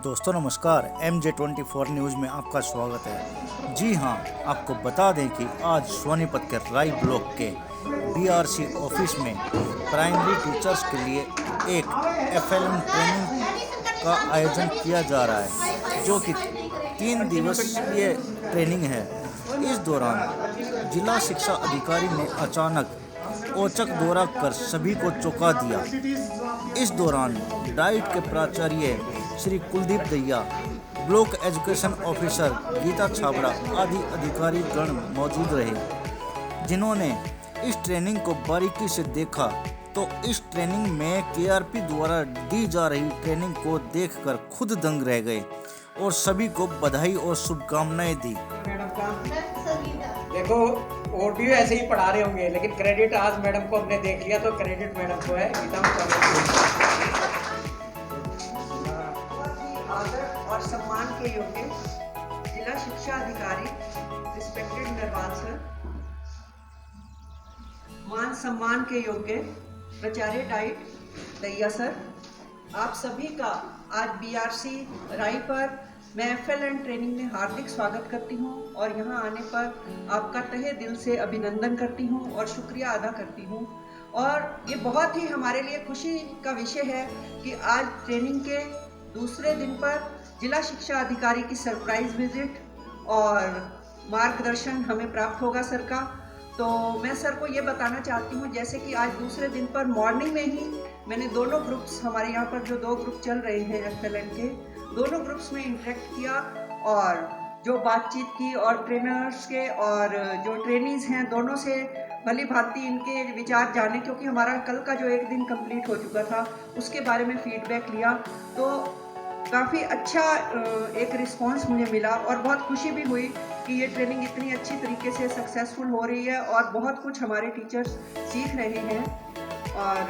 दोस्तों नमस्कार, MJ24 news में आपका स्वागत है। जी हां, आपको बता दें कि आज सोनीपत के राई ब्लॉक के BRC ऑफिस में प्राइमरी टीचर्स के लिए एक FLM ट्रेनिंग का आयोजन किया जा रहा है, जो कि 3 दिवसीय ट्रेनिंग है। इस दौरान जिला शिक्षा अधिकारी ने अचानक औचक दौरा कर सभी को चौंका दिया। इस दौरान डाइट के प्राचार्य Shri Kuldeep Daiya, block education officer Geeta Chhabra आदि अधिकारी गण मौजूद रहे, जिन्होंने इस ट्रेनिंग को बारीकी से देखा तो इस ट्रेनिंग में KRP द्वारा दी जा रही ट्रेनिंग को देखकर खुद दंग रह गए और सभी को बधाई और शुभकामनाएं दी। देखो ऑडियो ऐसे ही पढ़ा रहे होंगे, लेकिन क्रेडिट आज मैडम को हमने देख लिया, तो क्रेडिट मैडम को है। आदर और सम्मान के योग्य जिला शिक्षा अधिकारी रिस्पेक्टेड नरवाल सर, मान सम्मान के योग्य प्राचार्य डाइट दैया सर, आप सभी का आज BRC राई पर मैं FLM ट्रेनिंग में हार्दिक स्वागत करती हूं और यहां आने पर आपका तहे दिल से अभिनंदन करती हूं और शुक्रिया अदा करती हूं। और ये बहुत ही हमारे लिए खुशी का विषय है कि आज ट्रेनिंग के दूसरे दिन पर जिला शिक्षा अधिकारी की सरप्राइज विजिट और मार्गदर्शन हमें प्राप्त होगा सर का। तो मैं सर को ये बताना चाहती हूँ, जैसे कि आज दूसरे दिन पर मॉर्निंग में ही मैंने दोनों ग्रुप्स, हमारे यहाँ पर जो 2 ग्रुप चल रहे हैं FLM के, दोनों ग्रुप्स में इंटरेक्ट किया और जो बातचीत की और ट्रेनर्स के और जो ट्रेनीज़ हैं दोनों से भली भांति इनके विचार जाने, क्योंकि हमारा कल का जो एक दिन कंप्लीट हो चुका था उसके बारे में फीडबैक लिया। तो काफ़ी अच्छा एक रिस्पांस मुझे मिला और बहुत खुशी भी हुई कि ये ट्रेनिंग इतनी अच्छी तरीके से सक्सेसफुल हो रही है और बहुत कुछ हमारे टीचर्स सीख रहे हैं। और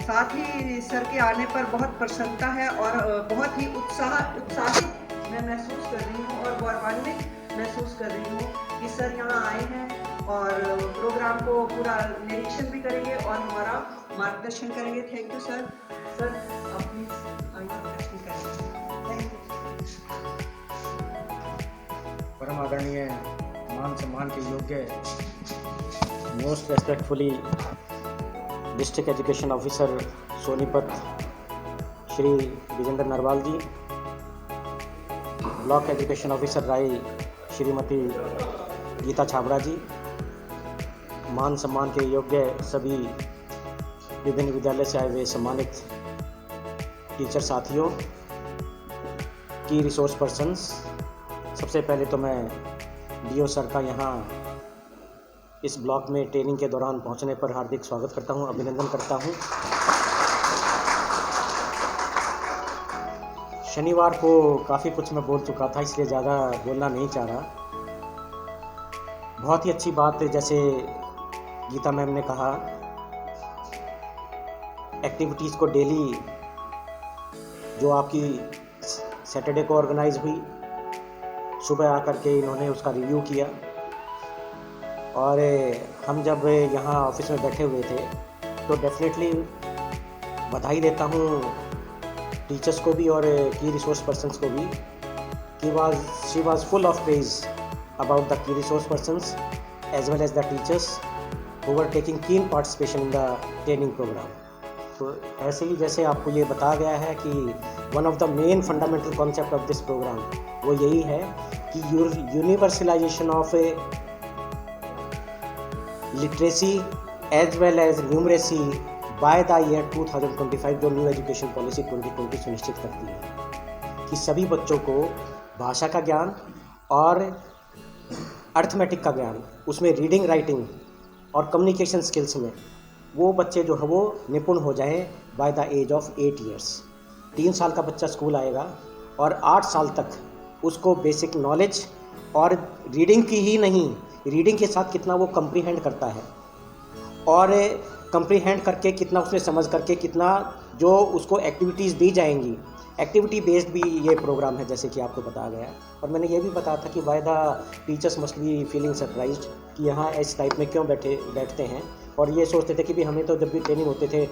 साथ ही सर के आने पर बहुत प्रसन्नता है और बहुत ही उत्साहित मैं महसूस कर रही हूँ और गौरवान्वित महसूस कर रही हूँ कि सर यहाँ आए हैं और प्रोग्राम को पूरा निरीक्षण भी करेंगे और हमारा मार्गदर्शन करेंगे। Thank you sir. सर आप प्लीज मार्गदर्शन करेंगे। Thank you. परम आदरणीय मान सम्मान के योग्य most respectfully district education officer Sonipat Shri Vijender Narwal ji, block education officer Rai Shrimati Gita Chhabra जी, मान सम्मान के योग्य सभी विभिन्न विद्यालय से आए हुए सम्मानित टीचर साथियों, की रिसोर्स पर्सन्स, सबसे पहले तो मैं DO सर का यहाँ इस ब्लॉक में ट्रेनिंग के दौरान पहुंचने पर हार्दिक स्वागत करता हूं, अभिनंदन करता हूं। शनिवार को काफ़ी कुछ मैं बोल चुका था, इसलिए ज़्यादा बोलना नहीं चाह रहा। बहुत ही अच्छी बात है, जैसे गीता मैम ने कहा, एक्टिविटीज़ को डेली जो आपकी सैटरडे को ऑर्गेनाइज हुई, सुबह आकर के इन्होंने उसका रिव्यू किया और हम जब यहाँ ऑफिस में बैठे हुए थे तो डेफिनेटली बधाई देता हूँ टीचर्स को भी और की रिसोर्स पर्सन्स को भी कि she was full of praise about the key resource persons as well as the teachers who were taking keen participation in the training programme. तो ऐसे ही जैसे आपको ये बताया गया है कि one of the main fundamental concept of this programme वो यही है कि universalisation of literacy as well as numeracy by the year 2025, जो न्यू एजुकेशन पॉलिसी 2020 सुनिश्चित करती है कि सभी बच्चों को भाषा का ज्ञान और अर्थमेटिक का ज्ञान, उसमें रीडिंग राइटिंग और कम्युनिकेशन स्किल्स में वो बच्चे जो है वो निपुण हो जाएं by the age of 8 years. 3 साल का बच्चा स्कूल आएगा और 8 साल तक उसको बेसिक नॉलेज और रीडिंग की ही नहीं, रीडिंग के साथ कितना वो कंप्रीहेंड करता है और कंप्रीहेंड करके कितना उसने समझ करके कितना जो उसको एक्टिविटीज़ दी जाएंगी, एक्टिविटी बेस्ड भी ये प्रोग्राम है जैसे कि आपको बताया गया। और मैंने ये भी बताया था कि why the teachers must be feeling surprised कि यहाँ इस टाइप में क्यों बैठते हैं और ये सोचते थे कि भी हमें तो जब भी ट्रेनिंग होते थे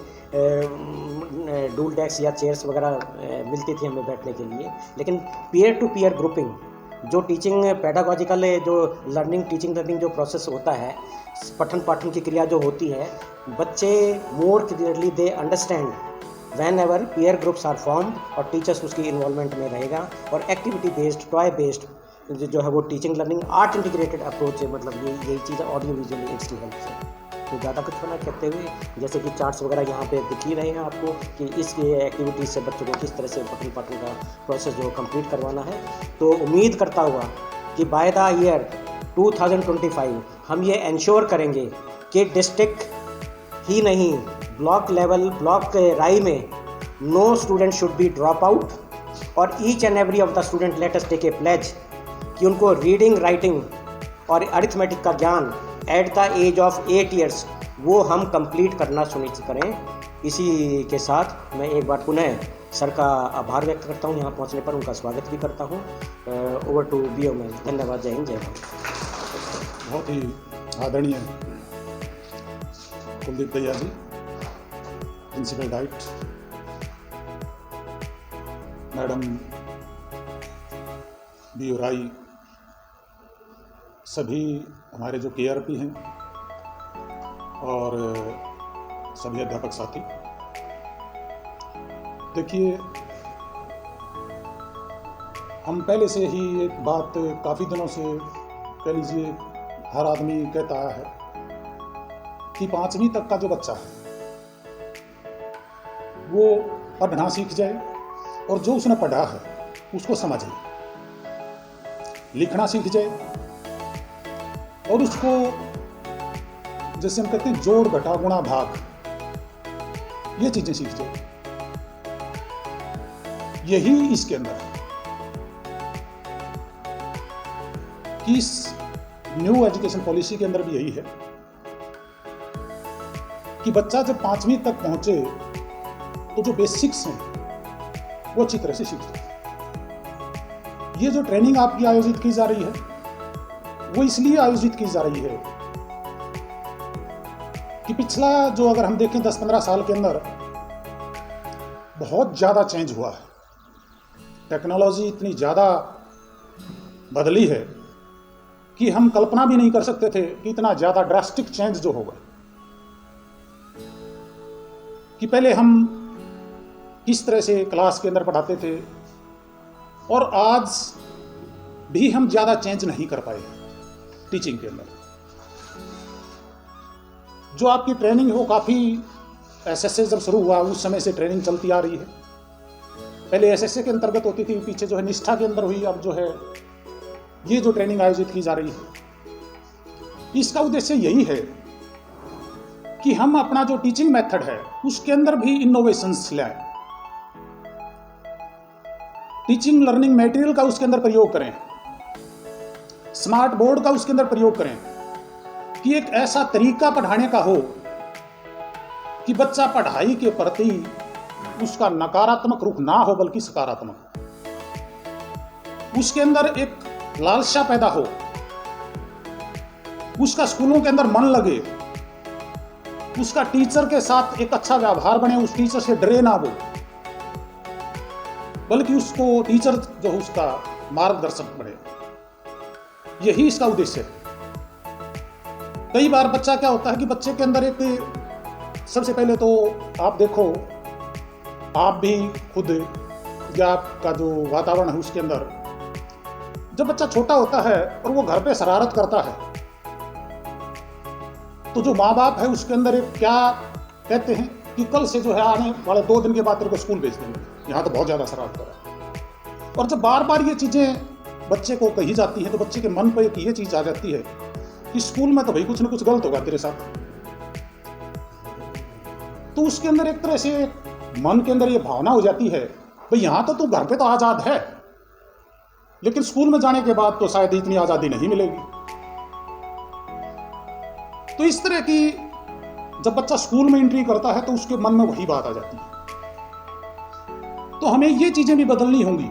डूल डेस्क या चेयर्स वगैरह मिलती थी हमें बैठने के लिए, लेकिन पीयर टू पीयर ग्रुपिंग जो टीचिंग पैडागॉजिकल जो टीचिंग लर्निंग जो प्रोसेस होता है, पठन पाठन की क्रिया जो होती है, बच्चे more clearly they understand whenever peer groups are formed और टीचर्स उसकी इन्वॉल्वमेंट में रहेगा। और एक्टिविटी बेस्ड टॉय बेस्ड जो है वो teaching learning art integrated approach है, मतलब यही चीज़ ऑडियो विजुअल एड्स की हेल्प से। तो ज़्यादा कुछ ना कहते हुए, जैसे कि चार्ट्स वगैरह यहाँ पे दिख ही रहे हैं आपको कि इस एक्टिविटीज़ से बच्चों को किस तरह से पठन पाठन का प्रोसेस जो कंप्लीट करवाना है। तो उम्मीद करता हुआ कि बाय द ईयर 2025 हम ये इंश्योर करेंगे कि डिस्ट्रिक्ट ही नहीं, ब्लॉक लेवल, ब्लॉक राई में no student should be drop out, और each and every of the student let us take a pledge कि उनको रीडिंग, राइटिंग और अरिथमेटिक का ज्ञान at the age of 8 years वो हम कंप्लीट करना सुनिश्चित करें। इसी के साथ मैं एक बार पुनः सर का आभार व्यक्त करता हूं, यहाँ पहुंचने पर उनका स्वागत भी करता हूं। ओवर टू बीओ में। धन्यवाद। जय हिंद, जय भारत। बहुत ही आदरणीय कुलदीप भैया जी, प्रिंसिपल डाइट, मैडम बी राई, सभी हमारे जो केआरपी हैं और सभी अध्यापक साथी। देखिए, हम पहले से ही एक बात काफ़ी दिनों से, कह लीजिए हर आदमी कहता है कि 5वीं तक का जो बच्चा है वो पढ़ना सीख जाए और जो उसने पढ़ा है उसको समझे, लिखना सीख जाए और उसको, जैसे हम कहते हैं जोड़ घटा गुणा भाग, ये चीजें सीख जाए। यही इसके अंदर है कि इस न्यू एजुकेशन पॉलिसी के अंदर भी यही है कि बच्चा जब 5वीं तक पहुंचे तो जो बेसिक्स हैं वो अच्छी तरह से सीख जाए। ये जो ट्रेनिंग आपकी आयोजित की जा रही है वो इसलिए आयोजित की जा रही है कि पिछला जो, अगर हम देखें 10-15 साल के अंदर बहुत ज़्यादा चेंज हुआ है। टेक्नोलॉजी इतनी ज़्यादा बदली है कि हम कल्पना भी नहीं कर सकते थे कि इतना ज़्यादा ड्रास्टिक चेंज जो होगा। कि पहले हम किस तरह से क्लास के अंदर पढ़ाते थे और आज भी हम ज़्यादा चेंज नहीं कर पाए हैं टीचिंग के अंदर। जो आपकी ट्रेनिंग हो, काफ़ी एसएसए जब शुरू हुआ उस समय से ट्रेनिंग चलती आ रही है। पहले एसएसए के अंतर्गत होती थी, पीछे जो है निष्ठा के अंदर हुई, अब जो है ये जो ट्रेनिंग आयोजित की जा रही है, इसका उद्देश्य यही है कि हम अपना जो टीचिंग मेथड है उसके अंदर भी इनोवेशंस लाएं, टीचिंग लर्निंग मटेरियल का उसके अंदर प्रयोग करें, स्मार्ट बोर्ड का उसके अंदर प्रयोग करें कि एक ऐसा तरीका पढ़ाने का हो कि बच्चा पढ़ाई के प्रति उसका नकारात्मक रुख ना हो बल्कि सकारात्मक, उसके अंदर एक लालसा पैदा हो, उसका स्कूलों के अंदर मन लगे, उसका टीचर के साथ एक अच्छा व्यवहार बने, उस टीचर से डरे ना वो, बल्कि उसको टीचर जो है उसका मार्गदर्शक बने। यही इसका उद्देश्य है। कई बार बच्चा क्या होता है कि बच्चे के अंदर एक, सबसे पहले तो आप देखो, आप भी खुद या आपका जो वातावरण है उसके अंदर, जब बच्चा छोटा होता है और वो घर पे शरारत करता है तो जो माँ बाप है उसके अंदर एक क्या कहते हैं कि कल से जो है आने वाले 2 दिन के बाद तेरे को स्कूल भेज देंगे, यहाँ तो बहुत ज़्यादा शरारत कर रहा है। और जब बार बार ये चीज़ें बच्चे को कही जाती हैं तो बच्चे के मन पर एक ये चीज़ आ जाती है कि स्कूल में तो भाई कुछ ना कुछ गलत होगा तेरे साथ। तो उसके अंदर एक तरह से मन के अंदर ये भावना हो जाती है, भाई यहाँ तो तू घर पे तो आज़ाद है, लेकिन स्कूल में जाने के बाद तो शायद इतनी आज़ादी नहीं मिलेगी। तो इस तरह की जब बच्चा स्कूल में एंट्री करता है तो उसके मन में वही बात आ जाती है। तो हमें ये चीज़ें भी बदलनी होंगी,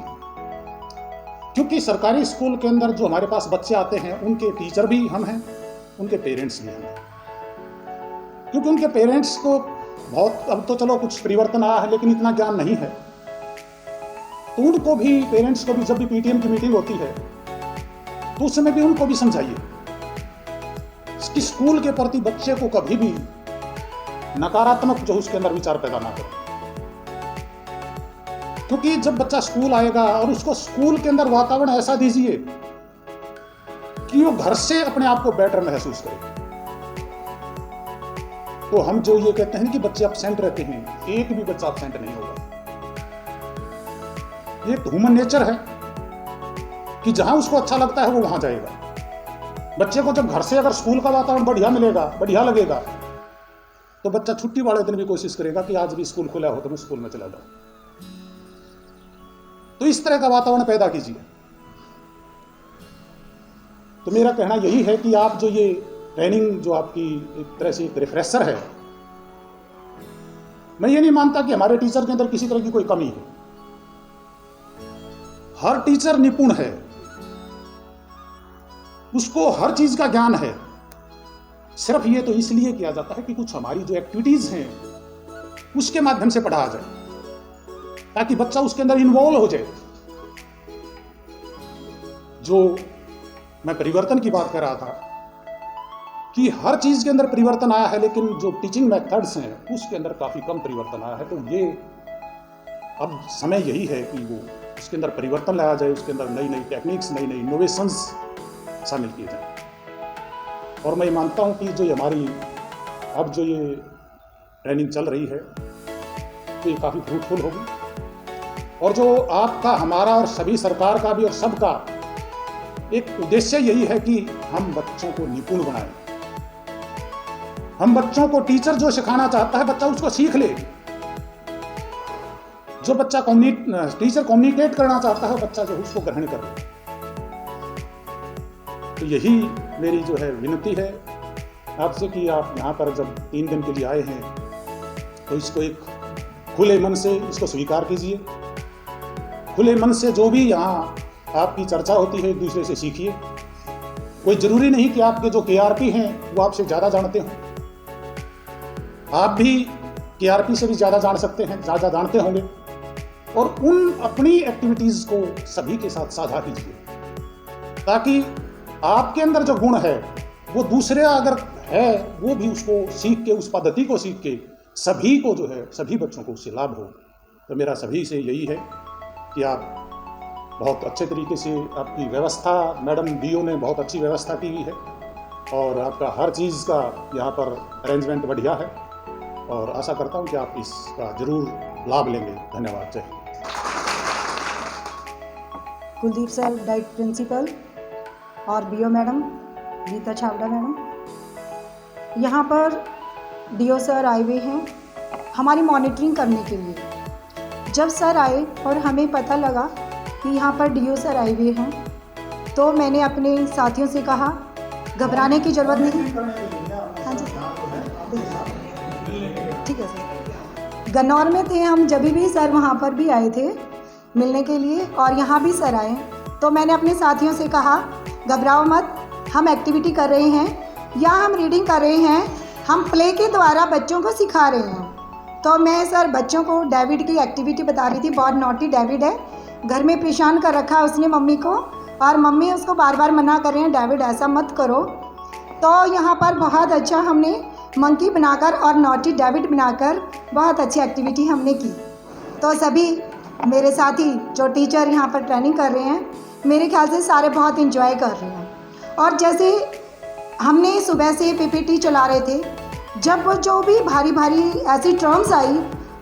क्योंकि सरकारी स्कूल के अंदर जो हमारे पास बच्चे आते हैं उनके टीचर भी हम हैं, उनके पेरेंट्स भी हैं। क्योंकि उनके पेरेंट्स को बहुत, अब तो चलो कुछ परिवर्तन आया है लेकिन इतना ज्ञान नहीं है, तो उनको भी, पेरेंट्स को भी जब भी पीटीएम की मीटिंग होती है तो उस समय भी उनको भी समझाइए कि स्कूल के प्रति बच्चे को कभी भी नकारात्मक जो उसके अंदर विचार पैदा ना करें। क्योंकि जब बच्चा स्कूल आएगा और उसको स्कूल के अंदर वातावरण ऐसा दीजिए कि वो घर से अपने आप को बेटर महसूस करे। तो हम जो ये कहते हैं कि बच्चे एब्सेंट रहते हैं, एक भी बच्चा एब्सेंट नहीं होगा। ये ह्यूमन नेचर है कि जहां उसको अच्छा लगता है वो वहां जाएगा। बच्चे को जब घर से अगर स्कूल का वातावरण बढ़िया मिलेगा, बढ़िया लगेगा, तो बच्चा छुट्टी वाले दिन भी कोशिश करेगा कि आज भी स्कूल खुला हो तो मैं स्कूल में चला जाऊं। तो इस तरह का वातावरण पैदा कीजिए। तो मेरा कहना यही है कि आप जो ये ट्रेनिंग जो आपकी एक तरह से एक रिफ्रेशर है, मैं ये नहीं मानता कि हमारे टीचर के अंदर किसी तरह की कोई कमी है। हर टीचर निपुण है, उसको हर चीज का ज्ञान है। सिर्फ ये तो इसलिए किया जाता है कि कुछ हमारी जो एक्टिविटीज हैं उसके माध्यम से पढ़ाया जाए, ताकि बच्चा उसके अंदर इन्वॉल्व हो जाए। जो मैं परिवर्तन की बात कर रहा था कि हर चीज के अंदर परिवर्तन आया है, लेकिन जो टीचिंग मेथड्स हैं उसके अंदर काफी कम परिवर्तन आया है। तो ये अब समय यही है कि वो उसके अंदर परिवर्तन लाया जाए, उसके अंदर नई नई टेक्निक्स, नई नई इनोवेशंस शामिल किए जाए। और मैं मानता हूं कि जो हमारी अब जो ये ट्रेनिंग चल रही है तो ये काफ़ी फ्रूटफुल होगी। और जो आपका, हमारा और सभी सरकार का भी और सबका एक उद्देश्य यही है कि हम बच्चों को निपुण बनाएं। हम बच्चों को, टीचर जो सिखाना चाहता है बच्चा उसको सीख ले। जो बच्चा टीचर कम्युनिकेट करना चाहता है बच्चा जो उसको ग्रहण कर ले। तो यही मेरी जो है विनती है आपसे कि आप यहाँ पर जब 3 दिन के लिए आए हैं तो इसको एक खुले मन से इसको स्वीकार कीजिए। खुले मन से जो भी यहाँ आपकी चर्चा होती है एक दूसरे से सीखिए। कोई जरूरी नहीं कि आपके जो केआरपी हैं वो आपसे ज़्यादा जानते हों, आप भी केआरपी से भी ज़्यादा जान सकते हैं, ज़्यादा जानते होंगे। और उन अपनी एक्टिविटीज़ को सभी के साथ साझा कीजिए, ताकि आपके अंदर जो गुण है वो दूसरे अगर है वो भी उसको सीख के, उस पद्धति को सीख के सभी को जो है, सभी बच्चों को उससे लाभ हो। तो मेरा सभी से यही है कि आप बहुत अच्छे तरीके से आपकी व्यवस्था, मैडम डीओ ने बहुत अच्छी व्यवस्था की हुई है और आपका हर चीज़ का यहाँ पर अरेंजमेंट बढ़िया है और आशा करता हूँ कि आप इसका ज़रूर लाभ लेंगे। धन्यवाद। जय Hind. Kuldeep sir DIET principal और BO madam Geeta Chhawra madam, यहाँ पर डीओ सर आए हुए हैं हमारी मॉनिटरिंग करने के लिए। जब सर आए और हमें पता लगा कि यहाँ पर डीओ सर आए हुए हैं तो मैंने अपने साथियों से कहा घबराने की ज़रूरत नहीं। हाँ जी ठीक है सर। गन्नौर में थे हम, जब भी सर वहाँ पर भी आए थे मिलने के लिए और यहाँ भी सर आए, तो मैंने अपने साथियों से कहा घबराओ मत, हम एक्टिविटी कर रहे हैं या हम रीडिंग कर रहे हैं, हम प्ले के द्वारा बच्चों को सिखा रहे हैं। तो मैं सर बच्चों को डेविड की एक्टिविटी बता रही थी। बहुत नॉटी डेविड है, घर में परेशान कर रखा है उसने मम्मी को, और मम्मी उसको बार बार मना कर रहे हैं डेविड ऐसा मत करो। तो यहाँ पर बहुत अच्छा हमने मंकी बनाकर और नॉटी डेविड बनाकर बहुत अच्छी एक्टिविटी हमने की। तो सभी मेरे साथी जो टीचर यहाँ पर ट्रेनिंग कर रहे हैं, मेरे ख्याल से सारे बहुत इंजॉय कर रहे हैं। और जैसे हमने सुबह से पीपीटी चला रहे थे, जब वो जो भी भारी भारी ऐसी टर्म्स आई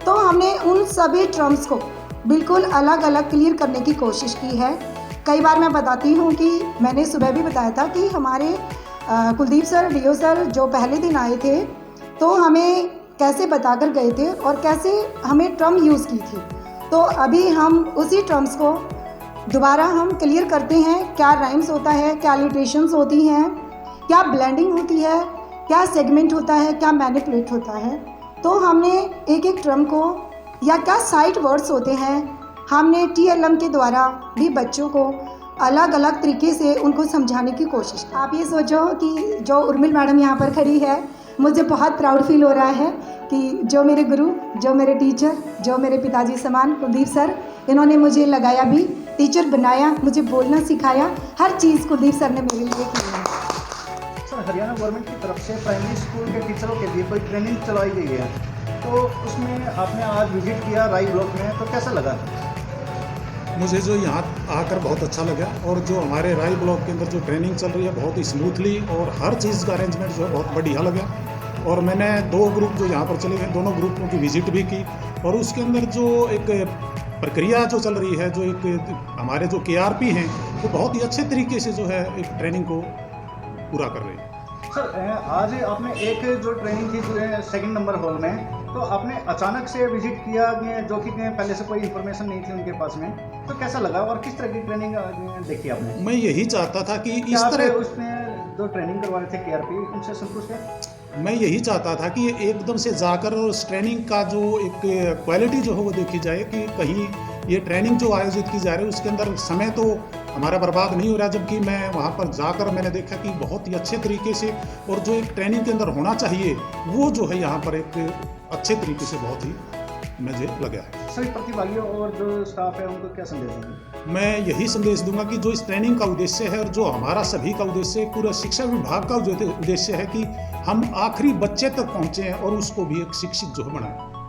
तो हमने उन सभी टर्म्स को बिल्कुल अलग अलग क्लियर करने की कोशिश की है। कई बार मैं बताती हूँ कि मैंने सुबह भी बताया था कि हमारे कुलदीप सर, डीओ सर जो पहले दिन आए थे तो हमें कैसे बताकर गए थे और कैसे हमें टर्म यूज़ की थी। तो अभी हम उसी टर्म्स को दोबारा हम क्लियर करते हैं। क्या राइम्स होता है, क्या लिटरेशंस होती हैं, क्या ब्लेंडिंग होती है, क्या सेगमेंट होता है, क्या मैनिपुलेट होता है। तो हमने एक एक टर्म को, या क्या साइट वर्ड्स होते हैं, हमने TLM के द्वारा भी बच्चों को अलग अलग तरीके से उनको समझाने की कोशिश की। आप ये सोचो कि जो उर्मिल मैडम यहाँ पर खड़ी है मुझे बहुत प्राउड फील हो रहा है कि जो मेरे गुरु, जो मेरे टीचर, जो मेरे पिताजी समान कुलदीप सर, इन्होंने मुझे लगाया भी, टीचर बनाया, मुझे बोलना सिखाया, हर चीज़ कुलदीप सर ने मेरे लिए की है। सर, हरियाणा गवर्नमेंट की तरफ से प्राइमरी स्कूल के टीचरों के लिए कोई ट्रेनिंग चलाई गई है, तो उसमें आपने आज विजिट किया राई ब्लॉक में, तो कैसा लगा? मुझे जो यहाँ आकर बहुत अच्छा लगा और जो हमारे राई ब्लॉक के अंदर जो ट्रेनिंग चल रही है बहुत ही स्मूथली और हर चीज़ का अरेंजमेंट जो है बहुत बढ़िया लगा। और मैंने 2 ग्रुप जो यहाँ पर चले हुए, दोनों ग्रुपों की विजिट भी की और उसके अंदर जो एक प्रक्रिया जो चल रही है, जो एक हमारे जो KRP हैं, वो बहुत ही अच्छे तरीके से जो है एक ट्रेनिंग को पूरा कर रहे हैं। सर, आज आपने एक जो ट्रेनिंग थी जो है 2 नंबर हॉल में, तो आपने अचानक से विजिट किया जो कि पहले से कोई इन्फॉर्मेशन नहीं थी उनके पास में, तो कैसा लगा और किस तरह की ट्रेनिंग देखी आपने? मैं यही चाहता था कि इस क्या तरह उसमें जो ट्रेनिंग करवा रहे थे KRP, उनसे संतुष्ट है? मैं यही चाहता था कि एकदम से जाकर उस ट्रेनिंग का जो एक क्वालिटी जो है वो देखी जाए कि कहीं ये ट्रेनिंग जो आयोजित की जा रही है उसके अंदर समय तो हमारा बर्बाद नहीं हो रहा, जबकि मैं वहाँ पर जाकर मैंने देखा कि बहुत ही अच्छे तरीके से और जो एक ट्रेनिंग के अंदर होना चाहिए वो जो है यहाँ पर एक अच्छे तरीके से बहुत ही मुझे लगा है। सभी प्रतिभागियों और जो स्टाफ है उनको क्या संदेश देंगे? मैं यही संदेश दूंगा कि जो इस ट्रेनिंग का उद्देश्य है और जो हमारा सभी का उद्देश्य है, पूरा शिक्षा विभाग का जो उद्देश्य है कि हम आखिरी बच्चे तक पहुँचे और उसको भी एक शिक्षित जो बनाएं।